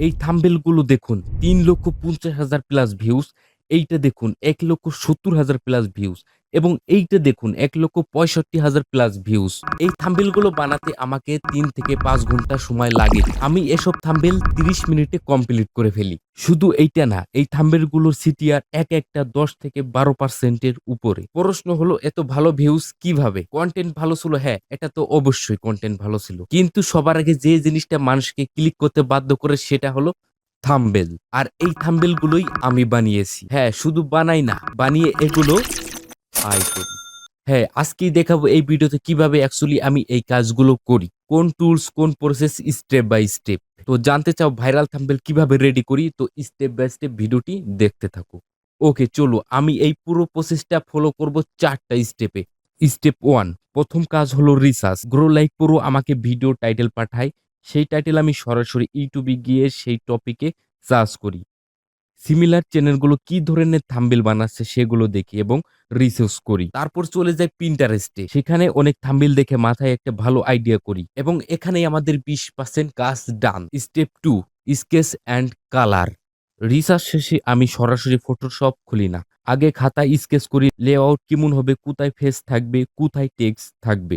এই থাম্বনেলগুলো দেখুন ৩,৫০,০০০ plus views, এইটা দেখুন ১,৭০,০০০ প্লাস ভিউজ এবং এইটা দেখুন ১,৬৫,০০০ প্লাস ভিউজ। এই থাম্বনেলগুলো বানাতে আমাকে ৩ থেকে ৫ ঘন্টা সময় লাগে। আমি এসব থাম্বনেল ৩০ মিনিটে কমপ্লিট করে ফেলি। শুধু এইটা না, এই থাম্বনেলগুলোর সিটিআর একটা ১০ থেকে ১২% এর উপরে। প্রশ্ন হলো এত ভালো ভিউজ কিভাবে? কনটেন্ট ভালো ছিল, হ্যাঁ, এটা তো অবশ্যই কনটেন্ট ভালো ছিল। কিন্তু সবার আগে যে জিনিসটা মানুষকে ক্লিক করতে বাধ্য করে সেটা হলো থাম্বনেল। আর এই থাম্বনেল গুলোই আমি বানিয়েছি। হ্যাঁ, শুধু বানাই না, বানিয়ে এগুলো আয় করি। হ্যাঁ, আজকেই দেখাবো এই ভিডিওতে কিভাবে অ্যাকচুয়ালি আমি এই কাজগুলো করি। কোন টুলস, কোন প্রসেস স্টেপ বাই স্টেপ। তো জানতে চাও ভাইরাল থাম্বনেল কিভাবে রেডি করি? তো স্টেপ বাই স্টেপ ভিডিওটি দেখতে থাকো। ওকে, চলো আমি এই পুরো প্রসেসটা ফলো করব ৪ টা স্টেপে। স্টেপ 1, প্রথম কাজ হলো রিসার্চ। গ্রো লাইক প্রো আমাকে ভিডিও টাইটেল পাঠায়। সেই টাইটেল আমি সরাসরি ইউটিউবে গিয়ে সেই টপিকে সার্চ করি। সিমিলার চ্যানেলগুলো কি ধরনের থাম্বনেল বানাচ্ছে সেগুলো দেখি এবং রিসার্চ করি। তারপর চলে যাই পিন্টারেস্টে। সেখানে অনেক থাম্বনেল দেখে মাথায় একটা ভালো আইডিয়া করি এবং এখানেই আমাদের ২০% কাজ done. Step 2, sketch and colour. Research শেষে আমি সরাসরি ফটোশপ খুলি না। আগে খাতায় স্কেচ করি, লেআউট কেমন হবে, কোথায় ফেস থাকবে, কোথায় টেক্সট থাকবে।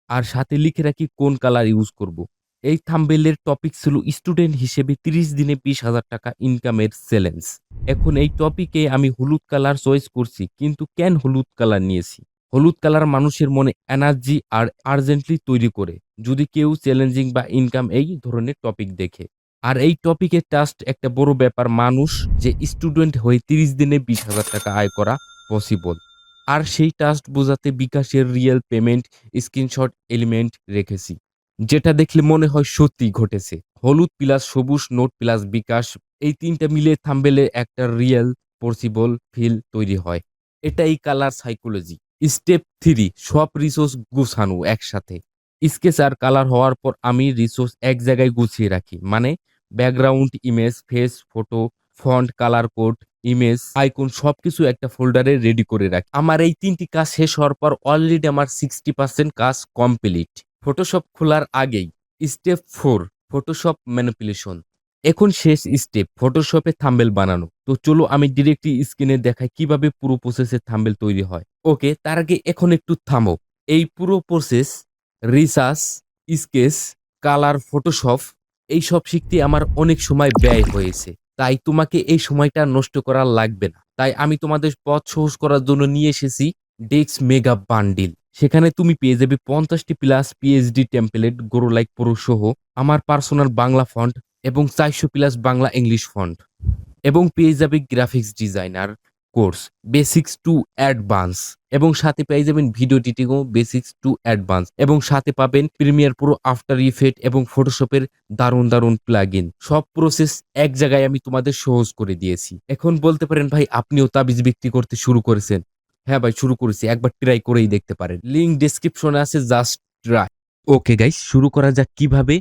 আর সাথে লিখে রাখি কোন কালার ইউজ করব। এই থাম্বনেলের টপিক ছিল স্টুডেন্ট হিসেবে ৩০ দিনে ২০,০০০ টাকা ইনকামের চ্যালেঞ্জ। এখন এই টপিকে আমি হলুদ কালার চয়েস করছি, কিন্তু কেন হলুদ কালার নিয়েছি? হলুদ কালার মানুষের মনে এনার্জি আর আর্জেন্টলি তৈরি করে যদি কেউ চ্যালেঞ্জিং বা ইনকাম এই ধরনের টপিক দেখে। আর এই টপিকের টাস্ট একটা বড় ব্যাপার, মানুষ যে স্টুডেন্ট হয়ে ৩০ দিনে ২০,০০০ টাকা আয় করা পসিবল। আর সেই টাস্ট বোঝাতে বিকাশের রিয়েল পেমেন্ট স্ক্রিনশট এলিমেন্ট রেখেছি, যেটা দেখলে মনে হয় সত্যি ঘটেছে। হলুদ প্লাস সবুজ নোট প্লাস বিকাশ, এই ৩টা মিলে থাম্বনেলে একটা রিয়েল পসিবল ফিল তৈরি হয়। এটাই কালার সাইকোলজি। স্টেপ 3, সব রিসোর্স গুছানো একসাথে। স্কেচ আর কালার হওয়ার পর আমি রিসোর্স এক জায়গায় গুছিয়ে রাখি। মানে background, image, face, photo, font, colour code, image, icon সবকিছু একটা ফোল্ডারে রেডি করে রাখি। আমার এই ৩টি কাজ শেষ হওয়ার পর অলরেডি আমার 60% কাজ কমপ্লিট। ফটোশপ খোলার আগেই। Step 4, Photoshop manipulation. এখন শেষ স্টেপ, ফটোশপে থাম্বনেল বানানো। তো চলো আমি ডিরেক্টলি স্ক্রিনে দেখাই কিভাবে পুরো প্রসেসে থাম্বনেল তৈরি হয়। ওকে, তার আগে এখন একটু থামো। এই পুরো process, research, sketch, colour, Photoshop, এইসব শিখতে আমার অনেক সময় ব্যয় হয়েছে। তাই তোমাকে এই সময়টা নষ্ট করা লাগবে না। তাই আমি তোমাদের পথ সহজ করার জন্য নিয়ে এসেছি ডেক্স মেগা বান্ডিল। সেখানে তুমি পেয়ে যাবে 50টি plus PhD template, grow like pro সহ, আমার পার্সোনাল বাংলা ফন্ট এবং 400 প্লাস বাংলা ইংলিশ ফন্ট, এবং পেয়ে যাবে graphics designer course basics to advance, এবং সাথে পেয়ে যাবেন ভিডিও এডিটিংও বেসিক্স টু অ্যাডভান্স, এবং সাথে পাবেন প্রিমিয়ার প্রো, আফটার ইফেক্ট এবং ফটোশপের দারুণ দারুণ প্লাগইন। সব প্রসেস এক জায়গায় আমি তোমাদের সহজ করে দিয়েছি। এখন বলতে পারেন ভাই আপনিও তাবিজ বিক্রি করতে শুরু করেছেন? হ্যাঁ ভাই, শুরু করেছি, একবার ট্রাই করেই দেখতে পারেন, লিংক ডেসক্রিপশনে আছে, জাস্ট ট্রাই। ওকে গাইস, শুরু করা যাক কিভাবে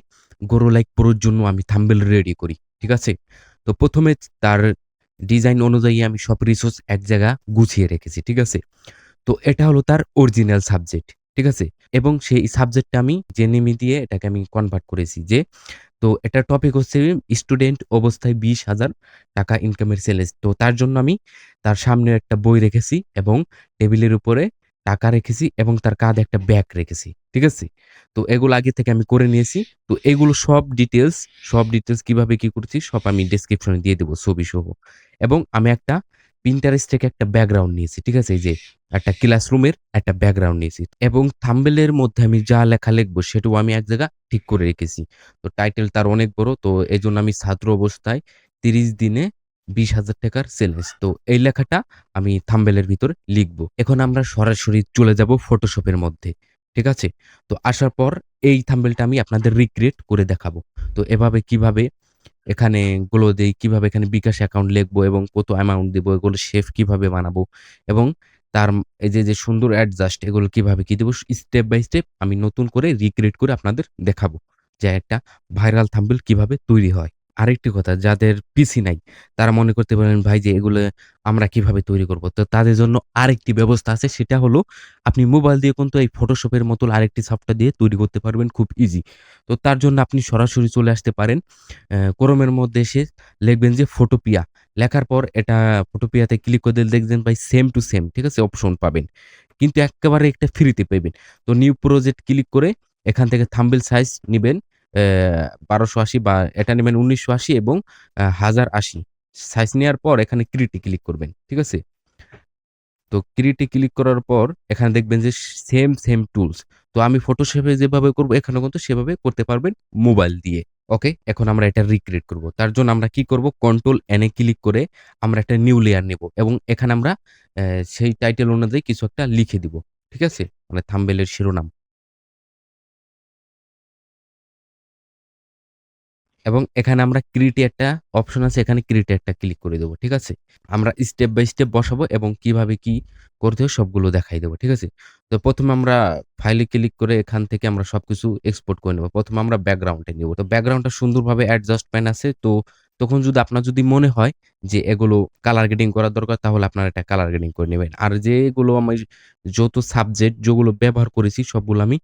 গ্রো লাইক প্রোর জন্য আমি থাম্বনেল রেডি করি। ঠিক আছে, তো প্রথমে তার ডিজাইন অনুযায়ী আমি সব রিসোর্স এক জায়গা গুছিয়ে রেখেছি। ঠিক আছে, তো এটা হলো তার অরিজিনাল সাবজেক্ট। ঠিক আছে, এবং সেই সাবজেক্টটা আমি জেনেমি দিয়ে এটাকে আমি কনভার্ট করেছি যে, তো এটার টপিক হচ্ছে স্টুডেন্ট অবস্থায় ২০,০০০ টাকা ইনকামের চ্যালেঞ্জ। তো তার জন্য আমি তার সামনে একটা বই রেখেছি এবং টেবিলের উপরে টাকা রেখেছি এবং তার কাঁধে একটা ব্যাগ রেখেছি। ঠিক আছে, তো এগুলো আগে থেকে আমি করে নিয়েছি। তো এগুলো সব ডিটেলস কিভাবে কি করছি সব আমি ডেসক্রিপশনে দিয়ে দেবো ছবি সহ। এবং আমি একটা পিন্টারেস্ট থেকে একটা ব্যাকগ্রাউন্ড নিয়েছি। ঠিক আছে, এই যে একটা ক্লাসরুমের একটা ব্যাকগ্রাউন্ড নিয়েছি এবং থাম্বনেলের মধ্যে আমি যা লেখা লিখবো সেটাও আমি এক জায়গা ঠিক করে রেখেছি। তো টাইটেল তার অনেক বড়, তো এজন্য আমি ছাত্র অবস্থায় ৩০ দিনে ২০,০০০ টাকার চ্যালেঞ্জ, তো এই লেখাটা আমি থাম্বনেলের ভিতরে লিখবো। এখন আমরা সরাসরি চলে যাব ফটোশপের মধ্যে। ঠিক আছে, তো আসার পর এই থাম্বনেলটা আমি আপনাদের রিক্রিয়েট করে দেখাবো। তো এভাবে কিভাবে এখানে গুলো দেই, কিভাবে এখানে বিকাশ অ্যাকাউন্ট লিখবো এবং কত অ্যামাউন্ট দিব, এগুলো শেপ কিভাবে বানাবো এবং তার এই যে সুন্দর অ্যাডজাস্ট এগুলো কিভাবে কি দেবো, স্টেপ বাই স্টেপ আমি নতুন করে রিক্রিয়েট করে আপনাদের দেখাবো যে একটা ভাইরাল থাম্বনেল কিভাবে তৈরি হয়। আরেকটি কথা, যাদের পিসি নাই তারা মনে করতে পারেন ভাই যে এগুলো আমরা কিভাবে তৈরি করব? তো তাদের জন্য আরেকটি ব্যবস্থা আছে, সেটা হলো আপনি মোবাইল দিয়ে কিন্তু এই Photoshop এর মতো আরেকটি সফটওয়্যার দিয়ে তৈরি করতে পারবেন খুব ইজি। তো তার জন্য আপনি সরাসরি চলে আসতে পারেন। Chrome এর মধ্যে এসে লিখবেন যে Photopea। লেখার পর এটা Photopea তে ক্লিক করে দিলে দেখবেন ভাই সেম টু সেম, ঠিক আছে? অপশন পাবেন। কিন্তু এক্কেবারে একটা ফ্রিতে পাইবেন। তো নিউ প্রজেক্ট ক্লিক করে এখান থেকে থাম্বনেইল সাইজ নিবেন ১২৮০ বা এটা নিবেন ১৯৮০ এবং ১০৮০ সাইজ নেয়ার পর এখানে ক্রিয়েট এ ক্লিক করবেন। ঠিক আছে? তো ক্রিয়েট এ ক্লিক করার পর এখানে দেখবেন যে সেম টুলস। তো আমি Photoshop এ যেভাবে করব এখানেও কিন্তু সেভাবে করতে পারবেন মোবাইল দিয়ে। ওকে? এখন আমরা এটা রিক্রিয়েট করব। তার জন্য আমরা কি করব? কন্ট্রোল এন এ ক্লিক করে আমরা একটা নিউ লেয়ার নিব এবং এখানে আমরা সেই টাইটেল অনুযায়ী কিছু একটা লিখে দিব। ঠিক আছে? মানে থাম্বনেইল এর শিরোনাম। এবং এখানে আমরা ক্রিয়েট একটা অপশন আছে, এখানে ক্রিয়েট একটা ক্লিক করে দেব। ঠিক আছে? আমরা স্টেপ বাই স্টেপ বসাবো এবং কিভাবে কি করতে হয় সবগুলো দেখাই দেব। ঠিক আছে? তো ১ম এ আমরা ফাইলে ক্লিক করে এখান থেকে আমরা সবকিছু এক্সপোর্ট করে নেব। ১ম এ আমরা ব্যাকগ্রাউন্ডে নিব। তো ব্যাকগ্রাউন্ডটা সুন্দরভাবে অ্যাডজাস্টমেন্ট আছে। তো তখন যদি আপনার যদি মনে হয় যে এগুলো কালার গ্রেডিং করা দরকার তাহলে আপনারা এটা কালার গ্রেডিং করে নেবেন। আর যেগুলো আমি যত সাবজেক্ট যেগুলো ব্যবহার করেছি সবগুলো আমি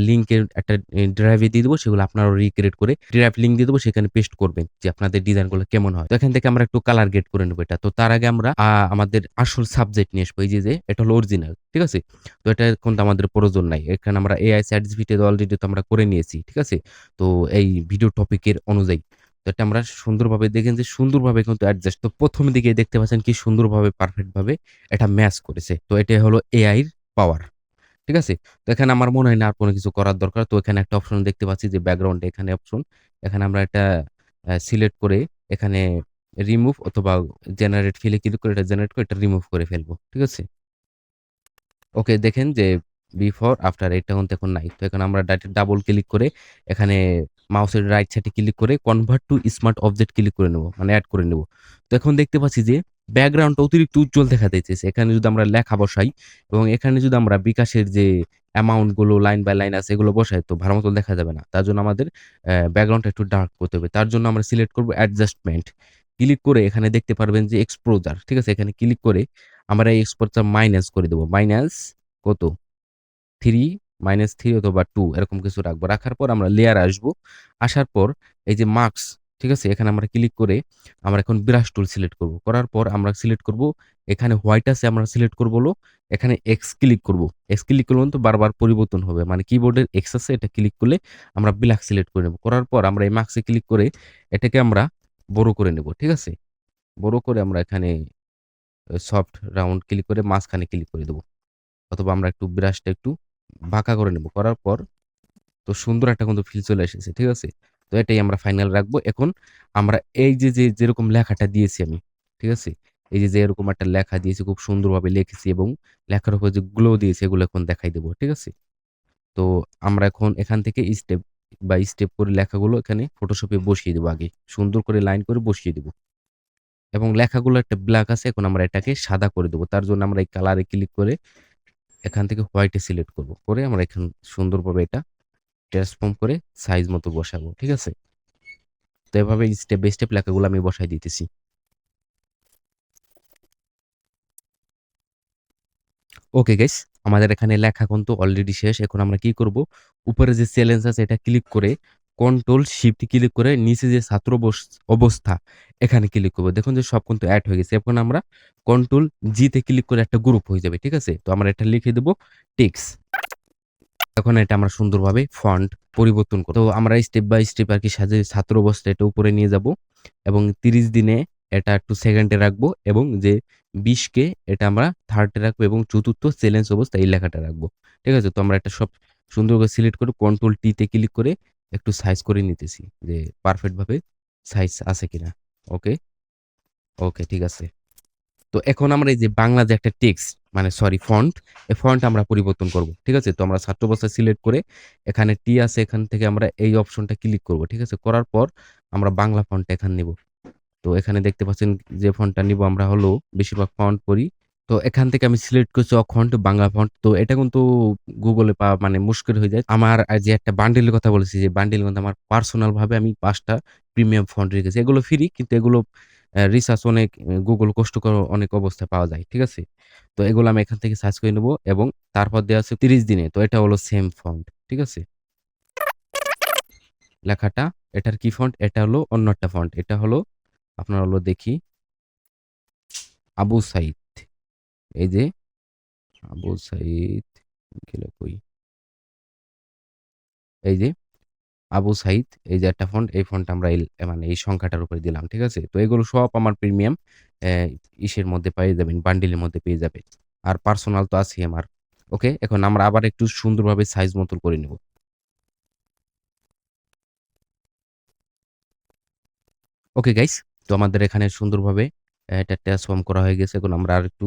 লিঙ্কের একটা ড্রাইভে দিয়ে দেবো। সেগুলো আপনারাও রিক্রিয়েট করে ড্রাইভ লিঙ্ক দিয়ে দেবো, সেখানে পেস্ট করবেন যে আপনাদের ডিজাইনগুলো কেমন হয়। তো এখান থেকে আমরা একটু কালার গ্রেড করে নেবো এটা। তো তার আগে আমরা আমাদের আসল সাবজেক্ট নিয়ে আসবো। এই যে এটা হলো অরিজিনাল। ঠিক আছে? তো এটা কিন্তু আমাদের প্রয়োজন নাই। এখানে আমরা এআই ChatGPT অলরেডি তো আমরা করে নিয়েছি। ঠিক আছে? তো এই ভিডিও টপিকের অনুযায়ী। তো এটা আমরা সুন্দরভাবে দেখেন যে সুন্দরভাবে কিন্তু অ্যাডজাস্ট, তো ১ম দিকেই দেখতে পাচ্ছেন কি সুন্দরভাবে পারফেক্ট ভাবে এটা ম্যাচ করেছে। তো এটাই হলো এআই এর পাওয়ার। ঠিক আছে? তো এখানে আমার মনে হয় না আর কোন কিছু করার দরকার। তো এখানে একটা অপশন দেখতে পাচ্ছি যে ব্যাকগ্রাউন্ডে এখানে অপশন। এখানে আমরা এটা সিলেক্ট করে এখানে রিমুভ অথবা জেনারেট ফিল এ ক্লিক করে এটা জেনারেট করে এটা রিমুভ করে ফেলবো। ঠিক আছে? ওকে, দেখেন যে বিফোর আফটার এটা কিন্তু এখন নাই। তো এখন আমরা ডাবল ক্লিক করে এখানে মাউসের রাইট সাইডে ক্লিক করে convert to smart object click করে নেব। মানে এড করে নেব। তো এখন দেখতে পাচ্ছি যে ব্যাকগ্রাউন্ডটা অতিরিক্ত উজ্জ্বল দেখা যাইতেছে। এখানে যদি আমরা লেখা বসাই এবং এখানে যদি আমরা বিকাশের যে অ্যামাউন্ট গুলো লাইন বাই লাইন আছে এগুলো বসাই তো ভালো মতো দেখা যাবে না। তার জন্য আমাদের ব্যাকগ্রাউন্ডটা একটু ডার্ক করতে হবে। তার জন্য আমরা সিলেক্ট করব অ্যাডজাস্টমেন্ট। ক্লিক করে এখানে দেখতে পারবেন যে এক্সপোজার। ঠিক আছে? এখানে ক্লিক করে আমরা এই এক্সপোজার মাইনাস করে দেব। মাইনাস কত? 3 -3 অথবা 2 এরকম কিছু রাখবো। রাখার পর আমরা লেয়ারে আসবো। আসার পর এই যে মার্কস, ঠিক আছে? এখানে আমরা ক্লিক করে আমরা এখন ব্রাশ টুল সিলেক্ট করব। করার পর আমরা সিলেক্ট করব, এখানে হোয়াইট আছে আমরা সিলেক্ট করব হলো এখানে এক্স ক্লিক করব। এক্স ক্লিক করলে কিন্তু বারবার পরিবর্তন হবে। মানে কিবোর্ডের এক্স আছে এটা ক্লিক করলে আমরা ব্ল্যাক সিলেক্ট করে নেব। করার পর আমরা এই মার্কসে ক্লিক করে এটাকে আমরা বড় করে নেব। ঠিক আছে? বড় করে আমরা এখানে সফট রাউন্ড ক্লিক করে মাঝখানে ক্লিক করে দেব। অথবা আমরা একটু ব্রাশটা একটু বাঁকা করে নেব। করার পর তো সুন্দর একটা কিন্তু ফিল চলে এসেছে। ঠিক আছে? তো এটাই আমরা ফাইনাল রাখবো। এখন আমরা এই যে যেরকম লেখাটা দিয়েছি আমি, ঠিক আছে? এই যে এরকম একটা লেখা দিয়েছি, খুব সুন্দরভাবে লিখেছি এবং লেখার উপর যে গ্লো দিয়েছি এগুলো এখন দেখাই দেব। ঠিক আছে? তো আমরা এখন এখান থেকে স্টেপ বাই স্টেপ করে লেখাগুলো এখানে Photoshop এ বসিয়ে দেব আগে। সুন্দর করে লাইন করে বসিয়ে দেব। এবং লেখাগুলো একটা ব্ল্যাক আছে, এখন আমরা এটাকে সাদা করে দেব। তার জন্য আমরা এই কালারে ক্লিক করে এখান থেকে হোয়াইটে সিলেক্ট করব। করে আমরা এখানে সুন্দরভাবে এটা ট্রান্সফর্ম করে সাইজ মতো বসাবো। ঠিক আছে? তো এভাবে স্টেপ বাই স্টেপ লেখাগুলো আমি বসায় দিতেছি। ওকে গাইস, আমাদের এখানে লেখা কিন্তু অলরেডি শেষ। এখন আমরা কি করব? উপরে যে চ্যালেঞ্জ আছে এটা ক্লিক করে কন্ট্রোল শিফট ক্লিক করে নিচে যে ছাত্র অবস্থা এখানে ক্লিক করব। দেখুন যে সব কিন্তু এড হয়ে গেছে। এখন আমরা কন্ট্রোল জি তে ক্লিক করে একটা গ্রুপ হয়ে যাবে। ঠিক আছে? তো আমরা এটা লিখে দেব টেক্সট। এখন এটা আমরা সুন্দরভাবে ফন্ট পরিবর্তন করব। তো আমরা স্টেপ বাই স্টেপ আরকি সাজিয়ে ছাত্র অবস্থা এটা উপরে নিয়ে যাব এবং ৩০ দিনে এটা একটু সেকেন্ডে রাখবো এবং যে ২০ কে এটা আমরা থার্ড এ রাখবো এবং চতুর্থ চ্যালেঞ্জ অবস্থা এই লেখাটা রাখবো। ঠিক আছে? তো আমরা এটা সব সুন্দর করে সিলেক্ট করে কন্ট্রোল টি তে ক্লিক করে একটু সাইজ করে নিতেছি যে পারফেক্ট ভাবে সাইজ আছে কিনা। ওকে, ওকে ঠিক আছে। তো এখন আমরা এই যে বাংলা যে একটা টেক্সট মানে সরি ফন্ট, এই ফন্ট আমরা পরিবর্তন করব। ঠিক আছে? তো আমরা ছাত্র অবস্থায় সিলেক্ট করে এখানে টি আছে, এখান থেকে আমরা এই অপশনটা ক্লিক করব। ঠিক আছে? করার পর আমরা বাংলা ফন্টটা এখানে নিব। তো এখানে দেখতে পাচ্ছেন যে ফন্টটা নিব আমরা হলো বেশিরভাগ ফন্ট পড়ি। তো এখান থেকে আমি সিলেক্ট করছি অখন্ড বাংলা ফন্ট। তো এটা কিন্তু গুগলে পাওয়া মানে মুশকিল হয়ে যায়। আমার যে একটা বান্ডেলের কথা বলেছি যে বান্ডেল কিন্তু আমার পার্সোনাল ভাবে আমি ৫ টা প্রিমিয়াম ফন্ট রেখেছি। এগুলো ফ্রি কিন্তু এগুলো রিসার্চ অনেক Google কষ্টকর অনেক অবস্থায় পাওয়া যায়। ঠিক আছে? তো এগুলো আমি এখান থেকে সার্চ করে নেব এবং তারপর দেয়া আছে ৩০ দিনে। তো এটা হলো সেম ফন্ট। ঠিক আছে? লেখাটা এটার কি ফন্ট? এটা হলো অন্য একটা ফন্ট। এটা হলো আপনার হলো দেখি আবু সাঈদ। এই যে আবু সাঈদ গেল কই? এই যে আবু সাঈদ এই যে একটা ফন্ট, এই ফন্ট আমরা মানে এই সংখ্যাটার উপরে দিলাম। ঠিক আছে? তো এগুলো সব আমার প্রিমিয়াম অ্যা ইসের মধ্যে পেয়ে যাবেন, বান্ডিলের মধ্যে পেয়ে যাবেন। আর পার্সোনাল তো আছেই আমার। ওকে? এখন আমরা আবার একটু সুন্দরভাবে সাইজ মতো করে নিব। ওকে গাইস, তো আমাদের এখানে সুন্দরভাবে এটা ট্রান্সফর্ম করা হয়ে গেছে। এখন আমরা আরেকটু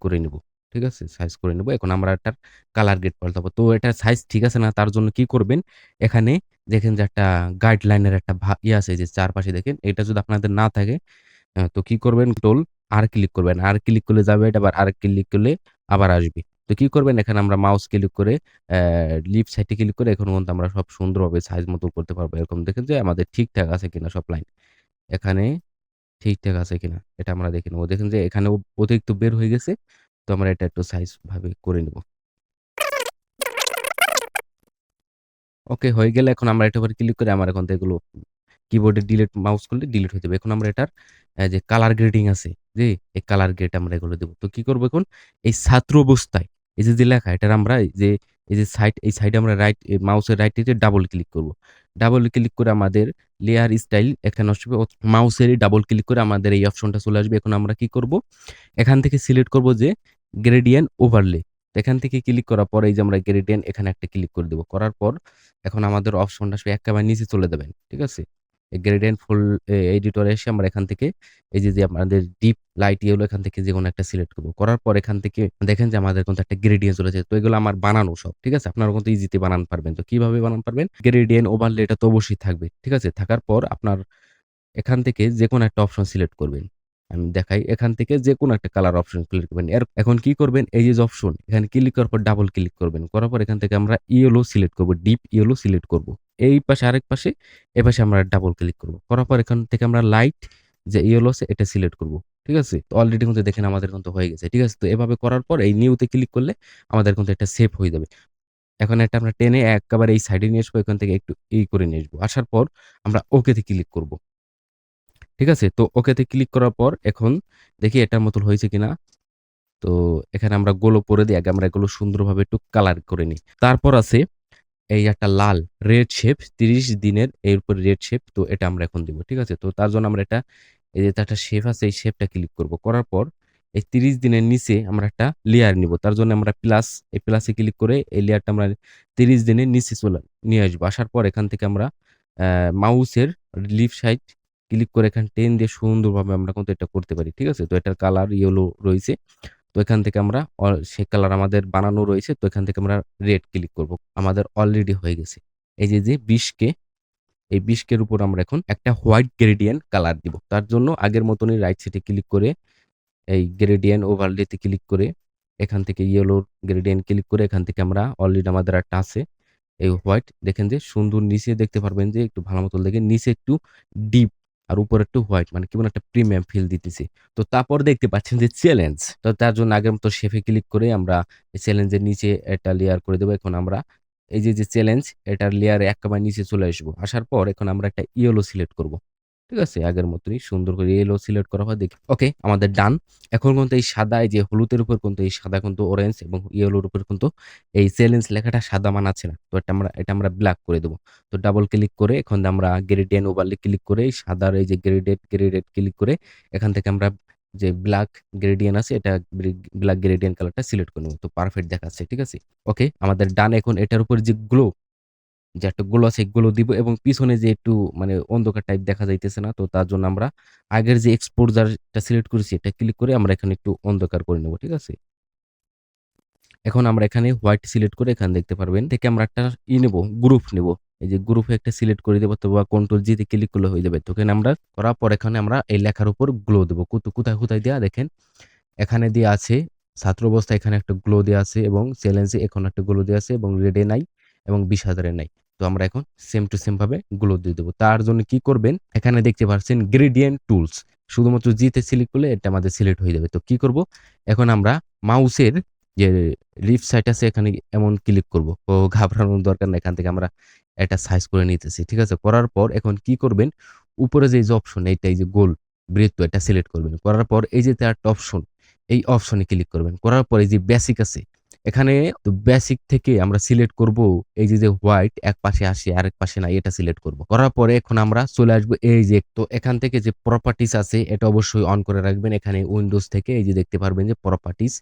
করে নিব। ঠিক আছে? সাইজ করে নিব। এখন আমরা এটার কালার গ্রেড পাল্টাবো। তো এটার সাইজ ঠিক আছে না তার জন্য কি করবেন? এখানে দেখেন যে একটা গাইডলাইনের একটা আছে যে চারপাশে দেখেন। এটা যদি আপনাদের না থাকে তো কি করবেন? কন্ট্রোল আর ক্লিক করবেন। আর ক্লিক করলে যাবে এটা, আবার আর ক্লিক করলে আবার আসবে। তো কি করবেন? এখানে আমরা মাউস ক্লিক করে লেফট সাইডে ক্লিক করে এখন পর্যন্ত আমরা সব সুন্দরভাবে সাইজ মতো করতে পারবো। এরকম দেখেন যে আমাদের ঠিকঠাক আছে কিনা সব লাইন। এখানে ঠিকঠাক আছে কিনা এটা আমরা দেখে নেব। দেখেন যে এখানেও অতিরিক্ত বের হয়ে গেছে। তো আমরা এটা একটু সাইজ ভাবে করে নেব। ওকে হয়ে গেলে এখন আমরা এটার উপরে ক্লিক করে আমার এখন তো এগুলো কিবোর্ডে ডিলিট মাউস করলে ডিলিট হয়ে যাবে। এখন আমরা এটার যে কালার গ্রেডিং আছে যে এই কালার গ্রেড আমরা এগুলো দেব। তো কি করব এখন? এই ছাত্র অবস্থায় এই যে লেখা এটার আমরা এই যে এই সাইডে আমরা মাউসের রাইট এ ডাবল ক্লিক করব। ডাবল ক্লিক করে আমাদের লেয়ার স্টাইল এখানে আসবে। মাউসেরই ডাবল ক্লিক করে আমাদের এই অপশনটা চলে আসবে। এখন আমরা কি করব? এখান থেকে সিলেক্ট করব যে গ্রেডিয়েন্ট ওভারলে। এখান থেকে ক্লিক করার পর এই যে আমরা গ্রেডিয়েন্ট এখানে একটা ক্লিক করে দেব। করার পর এখন আমাদের অপশনটা আসবে একেবারে নিচে চলে যাবেন। ঠিক আছে? এই গ্রেডিয়েন্ট ফুল এডিটরে এসে আমরা এখান থেকে এই যে আমাদের ডিপ লাইট ইয়েলো এখান থেকে যেকোনো একটা সিলেক্ট করব। করার পর এখান থেকে দেখেন যে আমাদের কিন্তু একটা গ্রেডিয়েন্ট চলে এসেছে। তো এগুলো আমার বানানো সব। ঠিক আছে? আপনারা কিন্তু ইজিতে বানাতে পারবেন। তো কিভাবে বানাতে পারবেন? গ্রেডিয়েন্ট ওভারলে এটা তো অবশ্যই থাকবে। ঠিক আছে? থাকার পর আপনার এখান থেকে যেকোনো একটা অপশন সিলেক্ট করবেন। আমি দেখাই। এখান থেকে যেকোনো একটা কালার অপশন সিলেক্ট করবেন। এখন কি করবেন? এই যে অপশন এখানে ক্লিক করার পর ডাবল ক্লিক করবেন। করার পর এখান থেকে আমরা ইয়েলো সিলেক্ট করব। ডিপ ইয়েলো সিলেক্ট করব। এই পাশে আরেক পাশে, এপাশে আমরা ডাবল ক্লিক করব। করার পর এখান থেকে আমরা লাইট যে ইয়েলো আছে এটা সিলেক্ট করব। ঠিক আছে? তো অলরেডি কিন্তু দেখেন আমাদের কিন্তু হয়ে গেছে। ঠিক আছে? তো এভাবে করার পর এই নিউ তে ক্লিক করলে আমাদের কিন্তু এটা সেভ হয়ে যাবে। এখন এটা আমরা টেনে একেবারে এই সাইডে নিয়ে আসবো। এখান থেকে একটু করে নিয়ে আসবো। আসার পর আমরা ওকে তে ক্লিক করব। ঠিক আছে? তো ওকেতে ক্লিক করার পর এখন দেখি এটার মতন হয়েছে কিনা। তো এখানে আমরা গোল উপরে দিয়ে আগে আমরা এগুলো সুন্দরভাবে একটু কালার করে নিই। তারপর আছে এই একটা লাল রেড শেপ ৩০ দিনের এর উপর রেড শেপ। তো এটা আমরা এখন দিব। ঠিক আছে? তো তার জন্য আমরা এটা এই যে একটা শেপ আছে এই শেপটা ক্লিক করব। করার পর এই ৩০ দিনের নিচে আমরা একটা লেয়ার নিব। তার জন্য আমরা এই প্লাসে ক্লিক করে এই লেয়ারটা আমরা ৩০ দিনের নিচে নিয়ে আসবো। আসার পর এখান থেকে আমরা মাউসের লেফট সাইড ক্লিক করে এখানে টেন দিয়ে সুন্দরভাবে আমরা কিন্তু এটা করতে পারি। ঠিক আছে? তো এটার কালার ইয়েলো রয়েছে। তো এখান থেকে আমরা সে কালার আমাদের বানানো রয়েছে। তো এখান থেকে আমরা রেড ক্লিক করব। আমাদের অলরেডি হয়ে গেছে। এই যে ২০ কে এই ২০ কের উপর আমরা এখন একটা হোয়াইট গ্রেডিয়েন্ট কালার দিব। তার জন্য আগের মতনই রাইট সাইডে ক্লিক করে এই গ্রেডিয়েন্ট ওভারলেতে ক্লিক করে এখান থেকে ইয়েলোর গ্রেডিয়েন্ট ক্লিক করে এখান থেকে আমরা অলরেডি আমাদের একটা আছে এই হোয়াইট দেখেন যে সুন্দর নিচে দেখতে পারবেন যে একটু ভালো মতো দেখেন নিচে একটু ডিপ আর উপরে একটু হোয়াইট মানে কেমন একটা প্রিমিয়াম ফিল দিতেছে। তো তারপর দেখতে পাচ্ছেন যে চ্যালেঞ্জ। তো তার জন্য আগের মতো শেপে ক্লিক করে আমরা চ্যালেঞ্জের নিচে একটা লেয়ার করে দেবো। এখন আমরা এই যে চ্যালেঞ্জ এটার লেয়ারে একেবারে নিচে চলে আসবো। আসার পর এখন আমরা একটা ইয়েলো সিলেক্ট করব। ঠিক আছে? আগের মতনই সুন্দর করে ইয়েলো সিলেক্ট করা হয় দেখি। ওকে আমাদের ডান। এখন কিন্তু এই সাদা এই যে হলুদের উপর কিন্তু এই সাদা কিন্তু অরেঞ্জ এবং ইয়েলোর উপর কিন্তু এই চ্যালেঞ্জ লেখাটা সাদা মানাচ্ছে না। তো এটা আমরা ব্লাক করে দেব। তো ডাবল ক্লিক করে এখন আমরা গ্রেডিয়েন্ট ওভারলে ক্লিক করে এই সাদার এই যে গ্রেডেড ক্লিক করে এখান থেকে আমরা যে ব্লাক গ্রেডিয়েন্ট আছে এটা ব্লাক গ্রেডিয়েন্ট কালারটা সিলেক্ট করে নেব। তো পারফেক্ট দেখাচ্ছে। ঠিক আছে? ওকে আমাদের ডান এখন এটার উপর যে যে একটা গ্লো আছে এগুলো দিব এবং পিছনে যে একটু মানে অন্ধকার টাইপ দেখা যাইতেছে না। তো তার জন্য আমরা আগের যে এক্সপোজারটা সিলেক্ট করেছি এটা ক্লিক করে আমরা এখানে একটু অন্ধকার করে নেব। ঠিক আছে? এখন আমরা এখানে হোয়াইট সিলেক্ট করে এখানে দেখতে পারবেন থেকে আমরা একটা নেব, গ্রুপ নেব। এই যে গ্রুপে একটা সিলেক্ট করে দেব অথবা কন্ট্রোল জি তে ক্লিক করলে হয়ে যাবে। তো এখানে আমরা করার পর এখানে আমরা এই লেখার উপর গ্লো দেব। কোথায় দেয়া দেখেন এখানে দেয়া আছে ছাত্র অবস্থায় এখানে একটা গ্লো দেয়া আছে এবং চ্যালেঞ্জে এখন একটা গ্লো দেয়া আছে এবং রেডে নাই এবং ২০,০০০ এ নাই। তো আমরা এখন সেম টু সেম ভাবে গ্লো দিয়ে দেবো। তার জন্য কি করবেন, এখানে দেখতে পাচ্ছেন গ্রেডিয়েন্ট টুলস, শুধুমাত্র জিতে সিলেক্ট করলে এটা আমাদের সিলেক্ট হয়ে যাবে। তো কি করব, এখন আমরা মাউসের যে লেফট সাইড আছে এখানে এমন ক্লিক করব। তো ঘাবড়ানোর দরকার নেই, এখান থেকে আমরা এটা সাইজ করে নিতেছি। ঠিক আছে, করার পর এখন কি করবেন, উপরে যে অপশন এইটা, এই যে গোল বৃত্ত, এটা সিলেক্ট করবেন। করার পর এই যে একটা অপশন, এই অপশনে ক্লিক করবেন। করার পর এই যে বেসিক আছে এখানে, তো বেসিক থেকে আমরা সিলেক্ট করব এই যে হোয়াইট, এক পাশে আসে আরেক পাশে নাই, এটা সিলেক্ট করব। করার পরে এখন আমরা চলে আসবো এই যে, তো এখান থেকে যে প্রপার্টিস আছে এটা অবশ্যই অন করে রাখবেন। এখানে উইন্ডোজ থেকে এই যে দেখতে পারবেন যে প্রপার্টিস,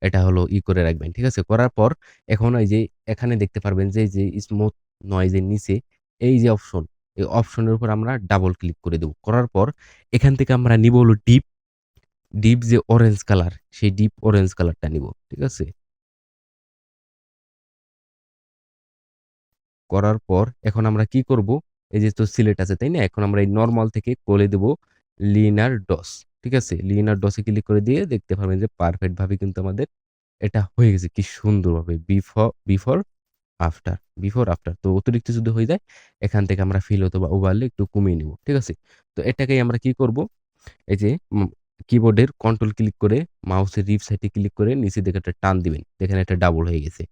এটা হলো করে রাখবেন। ঠিক আছে, করার পর এখন এই যে এখানে দেখতে পারবেন যে এই যে স্মুথ নয়েজের নিচে এই যে অপশন, এই অপশনের উপর আমরা ডাবল ক্লিক করে দেব। করার পর এখান থেকে আমরা নিব হলো ডিপ, ডিপ যে অরেঞ্জ কালার, সেই ডিপ অরেঞ্জ কালারটা নিব। ঠিক আছে, করার পর এখন আমরা কি করব, এই যে তো সিলেক্ট আছে তাই না, এখন আমরা এই নরমাল থেকে করে দেব লিনার ডস। ঠিক আছে, লিনার ডসে ক্লিক করে দিয়ে দেখতে পারবেন যে পারফেক্ট ভাবে কিন্তু আমাদের এটা হয়ে গেছে কি সুন্দরভাবে, before before after, before after. তো অতিরিক্ত যদি হয়ে যায় এখান থেকে আমরা ফিল অথবা ওভারলে একটু কমিয়ে নিব। ঠিক আছে, তো এটাকেই আমরা কি করব, এই যে কিবোর্ডের কন্ট্রোল ক্লিক করে মাউসের রিপ সাইডে ক্লিক করে নিচের দিকে একটা টান দিবেন, দেখেন এটা ডাবল হয়ে গেছে।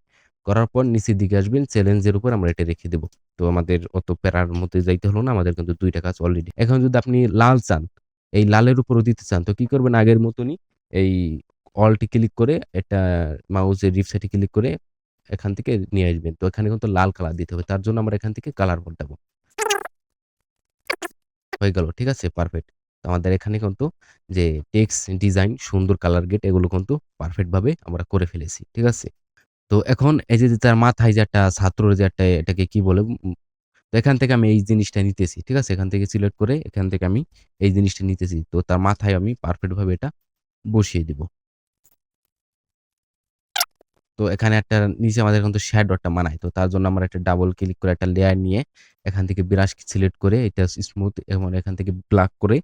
করার পর নিচের দিকে আসবেন, চ্যালেঞ্জের উপর আমরা এটা রেখে দেব। তো আমাদের অত প্যারার মধ্যে যাইতে হলো না, আমাদের কিন্তু ২ টা কাজ অলরেডি। এখন যদি আপনি লাল চান, এই লালের উপরও দিতে চান, তো কি করবেন, আগের মতনই এই অল্ট ক্লিক করে এটা মাউসের রিপ সাইডে ক্লিক করে এখান থেকে নিয়ে আসবেন। তো এখানে কিন্তু লাল কালার দিতে হবে। তার জন্য আমরা এখান থেকে কালার পাল্টাবো। হয়ে গেল। ঠিক আছে? পারফেক্ট। তো আমাদের এখানে কিন্তু যে টেক্সট ডিজাইন, সুন্দর কালার গেট, এগুলো কিন্তু পারফেক্ট ভাবে আমরা করে ফেলেছি। ঠিক আছে? তো এখন এই যে তার মাথায় যে একটা ছাত্রর যে একটা, এটাকে কি বলে? তো এখান থেকে আমি এই জিনিসটা নিতেছি। ঠিক আছে? এখান থেকে সিলেক্ট করে এখান থেকে আমি এই জিনিসটা নিতেছি। তো তার মাথায় আমি পারফেক্ট ভাবে এটা বসিয়ে দিব। তো এখানে একটা নিচে আমাদের কিন্তু শ্যাডো একটা মানায়। তো তার জন্য আমরা একটা ডাবল ক্লিক করে একটা লেয়ার নিয়ে এখান থেকে ব্রাশ সিলেক্ট করে এটা স্মুথ এবং এখান থেকে ব্ল্যাক করে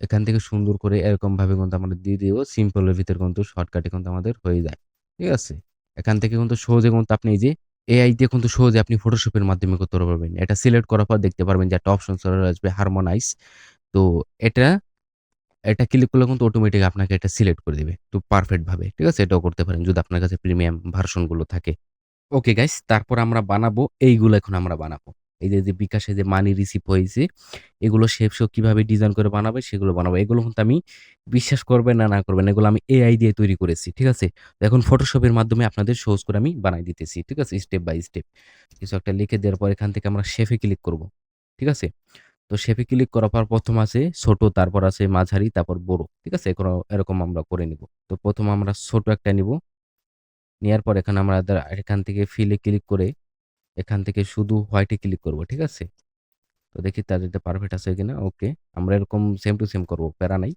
এখান থেকে সুন্দর করে এরকমভাবে কিন্তু আমরা দিয়ে দিব। সিম্পলের ভিতরে কিন্তু শর্টকাটে কিন্তু আমাদের হয়ে যায়। ঠিক আছে? এখান থেকে কিন্তু সহজে কিন্তু আপনি এই যে এআই দিয়ে কিন্তু সহজে আপনি ফটোশপের মাধ্যমে করতে পারবেন। এটা সিলেক্ট করার পর দেখতে পারবেন যে একটা অপশন চলে আসবে হারমোনাইজ। তো এটা এটা ক্লিক করলে কিন্তু অটোমেটিক আপনাকে এটা সিলেক্ট করে দিবে। তো পারফেক্ট ভাবে। ঠিক আছে? এটাও করতে পারেন যদি আপনার কাছে প্রিমিয়াম ভার্সন গুলো থাকে। ওকে গাইস, তারপর আমরা বানাবো এইগুলো, এখন আমরা বানাবো। এই যে বিকাশে যে মানি রিসিভ হয়েছে, এগুলো শেপ শো কিভাবে ডিজাইন করে বানাবে সেগুলো বানাবো। এগুলো কিন্তু আমি, বিশ্বাস করবেন না করবেন, এগুলো আমি এআই দিয়ে তৈরি করেছি। ঠিক আছে? তো এখন ফটোশপের মাধ্যমে আপনাদের সহজ করে আমি বানাই দিতেছি। ঠিক আছে? Step by step. কিছু একটা লিখে দেওয়ার পর এখান থেকে আমরা শেপে ক্লিক করব। ঠিক আছে? তো শেপে ক্লিক করার পর ১ম আছে ছোট, তারপর আছে মাঝারি, তারপর বড়। ঠিক আছে? এরকম আমরা করে নিব। তো ১ম আমরা ছোট একটা নিব। নেয়ার পর এখানে আমরা এখান থেকে ফিল এ ক্লিক করে এখান থেকে শুধু হোয়াইটে ক্লিক করব। ঠিক আছে? তো দেখি তার এটা পারফেক্ট আছে কিনা। ওকে। আমরা এরকম সেম টু সেম করব। প্যারা নাই।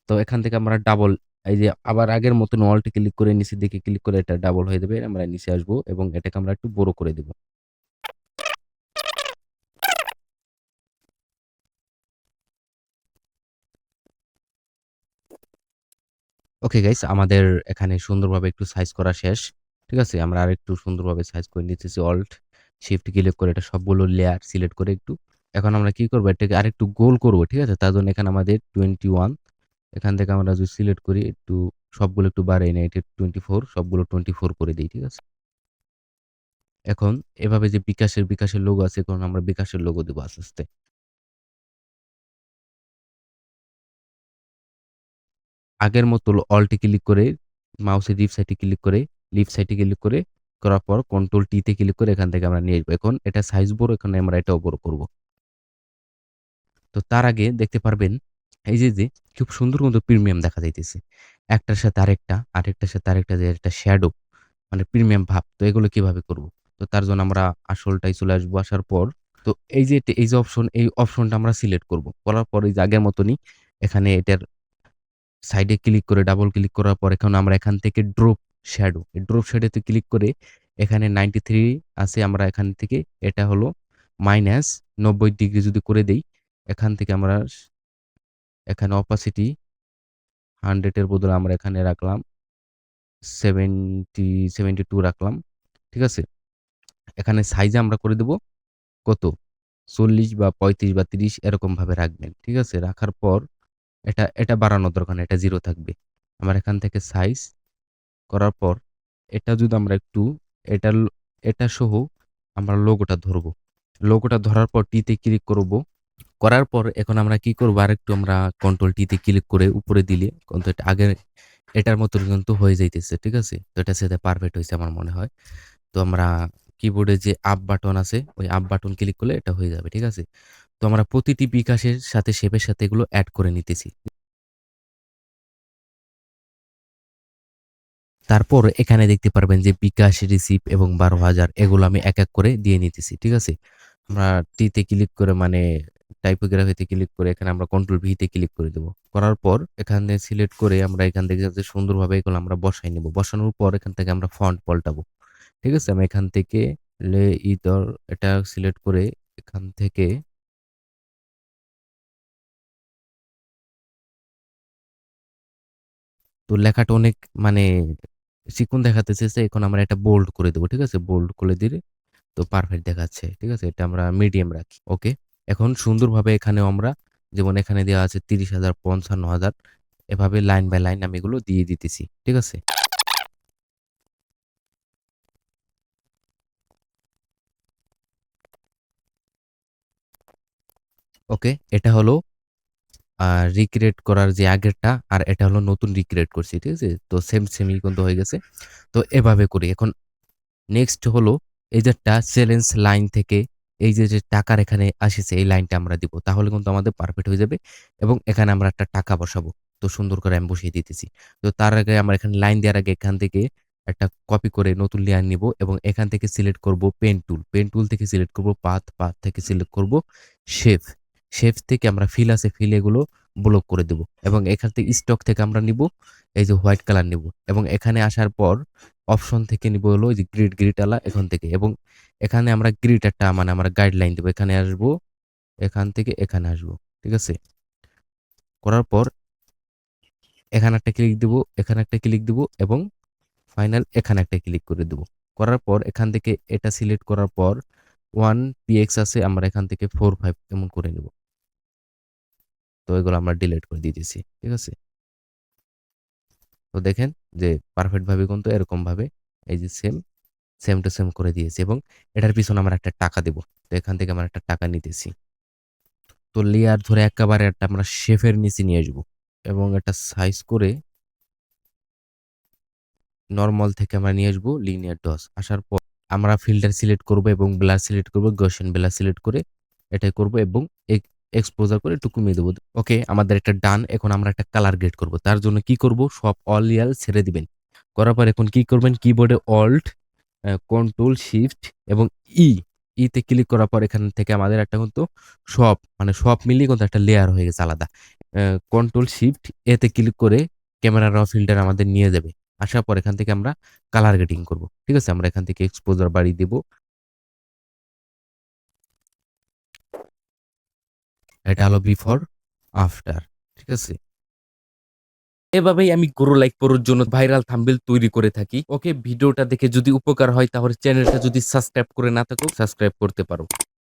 তো এখান থেকে আমরা ডাবল, এই যে আবার আগের মতন অল্টে ক্লিক করে নিচের দিকে ক্লিক করে এটা ডাবল হয়ে যাবে। আমরা নিচে আসবো এবং এটাকে আমরা একটু বড় করে দিব। ওকে গাইস, আমাদের এখানে সুন্দরভাবে একটু সাইজ করা শেষ। ঠিক আছে? আমরা আরেকটু সুন্দরভাবে সাইজ করে নিতেছি। অল্ট শিফট ক্লিক করে এটা সবগুলো লেয়ার সিলেক্ট করে একটু। এখন আমরা কি করব? এটাকে আরেকটু গোল করব। ঠিক আছে? তার জন্য এখানে আমাদের 21, এখান থেকে আমরা যদি সিলেক্ট করি একটু, সবগুলো একটু বাড়িয়ে নেই। এটা 24, সবগুলো 24 করে দেই। ঠিক আছে? এখন এভাবে যে বিকাশের লোগো আছে, এখন আমরা বিকাশের লোগো দিব আস্তে, আস্তে। আগের মতো অল্টে ক্লিক করে মাউসের লেফট সাইডে ক্লিক করে করার পর কন্ট্রোল টি তে ক্লিক করে এখান থেকে আমরা নিয়ে আসবো। এখন এটা সাইজ বড়, এখানে আমরা এটাও বড় করব। তো তার আগে দেখতে পারবেন এই যে খুব সুন্দর কিন্তু প্রিমিয়াম দেখা যাইতেছে। একটার সাথে আরেকটা, আরেকটার সাথে আরেকটা যে একটা শ্যাডো, মানে প্রিমিয়াম ভাব। তো এগুলো কিভাবে করব? তো তার জন্য আমরা আসলটাই চলে আসবো। আসার পর তো এই যে অপশন, এই অপশনটা আমরা সিলেক্ট করব। করার পর এই যে আগের মতনই এখানে এটার সাইডে ক্লিক করে ডাবল ক্লিক করার পর এখন আমরা এখান থেকে ড্রপ শ্যাডো, এই ড্রপ শ্যাডোতে ক্লিক করে এখানে 93 আছে, আমরা এখান থেকে এটা হলো -90° যদি করে দেই, এখান থেকে আমরা এখানে অপাসিটি 100 এর বদলে আমরা এখানে রাখলাম 72 রাখলাম। ঠিক আছে? এখানে সাইজে আমরা করে দেব কত 40 বা 35 বা 30 এরকম ভাবে রাখবেন। ঠিক আছে? রাখার পর এটা বাড়ানোর দরকার নেই। এটা 0 থাকবে। আমার এখান থেকে সাইজ করার পর এটা যদি আমরা একটু এটার এটা সহ আমরা লোগোটা ধরবো। লোগোটা ধরার পর টি তে ক্লিক করব। করার পর এখন আমরা কি করব আরেকটু আমরা কন্ট্রোল টি তে ক্লিক করে উপরে দিলে কিন্তু এটা আগের এটার মতো কিন্তু হয়ে যাইতেছে। ঠিক আছে? তো এটার সাথে পারফেক্ট হইছে আমার মনে হয়। তো আমরা কিবোর্ডে যে আপ বাটন আছে ওই আপ বাটন ক্লিক করলে এটা হয়ে যাবে। ঠিক আছে? তো আমরা প্রতিটি বিকাশের সাথে শেপের সাথে এগুলো এড করে নিতেছি। তারপর এখানে দেখতে পারবেন যে বিকাশ, রিসিভ এবং ১২,০০০ এগুলো আমি এক, এক করে দিয়ে নিতেছি। ঠিক আছে? আমরা টিতে ক্লিক করে মানে টাইপোগ্রাফিতে ক্লিক করে এখানে আমরা কন্ট্রোল ভি তে ক্লিক করে দেব। করার পর এখানে সিলেক্ট করে আমরা এখান থেকে যাতে সুন্দরভাবে এগুলো আমরা বসায় নিব। বসানোর পর এখান থেকে আমরা ফন্ট পাল্টাবো। ঠিক আছে? আমি এখান থেকে লে ইতর এটা সিলেক্ট করে এখান থেকে তো লেখাটা অনেক মানে চিকন দেখাতেছে এখন আমরা এটা বোল্ড করে দেব। ঠিক আছে? বোল্ড করে দিলে তো পারফেক্ট দেখাচ্ছে। ঠিক আছে? এটা আমরা মিডিয়াম রাখি। ওকে। এখন সুন্দরভাবে এখানেও আমরা যেমন এখানে দেওয়া আছে ৩০,০০০, ৫৫,০০০ এভাবে লাইন বাই লাইন আমি এগুলো দিয়ে দিতেছি। ঠিক আছে? ওকে। এটা হলো রিক্রিয়েট করার যে আগেরটা আর এটা হলো নতুন রিক্রিয়েট করছি। ঠিক আছে? তো সেমই কিন্তু হয়ে গেছে। তো এভাবে করি। এখন নেক্সট হলো এই যে চ্যালেঞ্জ লাইন থেকে এই যে টাকার এখানে আসিছে এই লাইনটা আমরা দিব। তাহলে কিন্তু আমাদের পারফেক্ট হয়ে যাবে এবং এখানে আমরা একটা টাকা বসাবো। তো সুন্দর করে আমি বসিয়ে দিতেছি। তো তার আগে আমরা এখানে লাইন দেওয়ার আগে এখান থেকে একটা কপি করে নতুন লেয়ার নিব এবং এখান থেকে সিলেক্ট করব পেন টুল। পেন টুল থেকে সিলেক্ট করব পাথ, পাথ থেকে সিলেক্ট করব শেপ। শেপ থেকে আমরা ফিল আছে ফিল এগুলো ব্লক করে দেব এবং এখান থেকে স্টক থেকে আমরা নিব এই যে হোয়াইট কালার নিব এবং এখানে আসার পর অপশন থেকে নিব হলো ওই যে গ্রিড আলা এখান থেকে এবং এখানে আমরা গ্রিড একটা মানে আমরা গাইডলাইন দেবো। এখানে আসবো, এখান থেকে এখানে আসবো। ঠিক আছে? করার পর এখানে একটা ক্লিক দিব, এখানে একটা ক্লিক দিব এবং ফাইনাল এখানে একটা ক্লিক করে দেব। করার পর এখান থেকে এটা সিলেক্ট করার পর 1 px আছে আমরা এখান থেকে 4, 5 এমন করে নিব। তো এগুলো আমরা ডিলিট করে দিতেছি। ঠিক আছে? তো দেখেন যে পারফেক্ট ভাবে কিন্তু এরকম ভাবে এই যে সেম টু সেম করে দিয়েছি এবং এটার পিছনে আমরা একটা টাকা দেব। তো এখান থেকে আমরা একটা টাকা নিতেছি। তো লেয়ার ধরে একেবারে একটা আমরা শেফের নিচে নিয়ে আসবো এবং এটা সাইজ করে নরমাল থেকে আমরা নিয়ে আসবো লিনিয়ার ডস। আসার পর আমরা ফিল্টার সিলেক্ট করব এবং ব্লার সিলেক্ট করব, গসিয়ান ব্লার সিলেক্ট করে এটাই করব এবং এক্সপোজার করে একটু কমিয়ে দেবো। ওকে, আমাদের একটা ডান। এখন আমরা একটা কালার গ্রেড করব। তার জন্য কি করব? সব অল ইয়াল ছেড়ে দিবেন। করার পর এখন কি করবেন? কিবোর্ডে অল্ট কন্ট্রোল শিফট এবং ই তে ক্লিক করার পর এখান থেকে আমাদের একটা কিন্তু সব মানে সব মিলিয়ে কিন্তু একটা লেয়ার হয়ে গেছে আলাদা। কন্ট্রোল শিফট এতে ক্লিক করে ক্যামেরা র ফিল্টার আমাদের নিয়ে যাবে। আসার পর এখান থেকে আমরা কালার গ্রেডিং করব। ঠিক আছে? আমরা এখান থেকে এক্সপোজার বাড়িয়ে দেব। এটা হলো বিফোর আফটার। ঠিক আছে? এভাবেই আমি গ্রো লাইক প্রোর জন্য ভাইরাল থাম্বনেল তৈরি করে থাকি। ওকে, ভিডিওটা দেখে যদি উপকার হয় তাহলে চ্যানেলটা যদি সাবস্ক্রাইব করে না থাকো সাবস্ক্রাইব করতে পারো।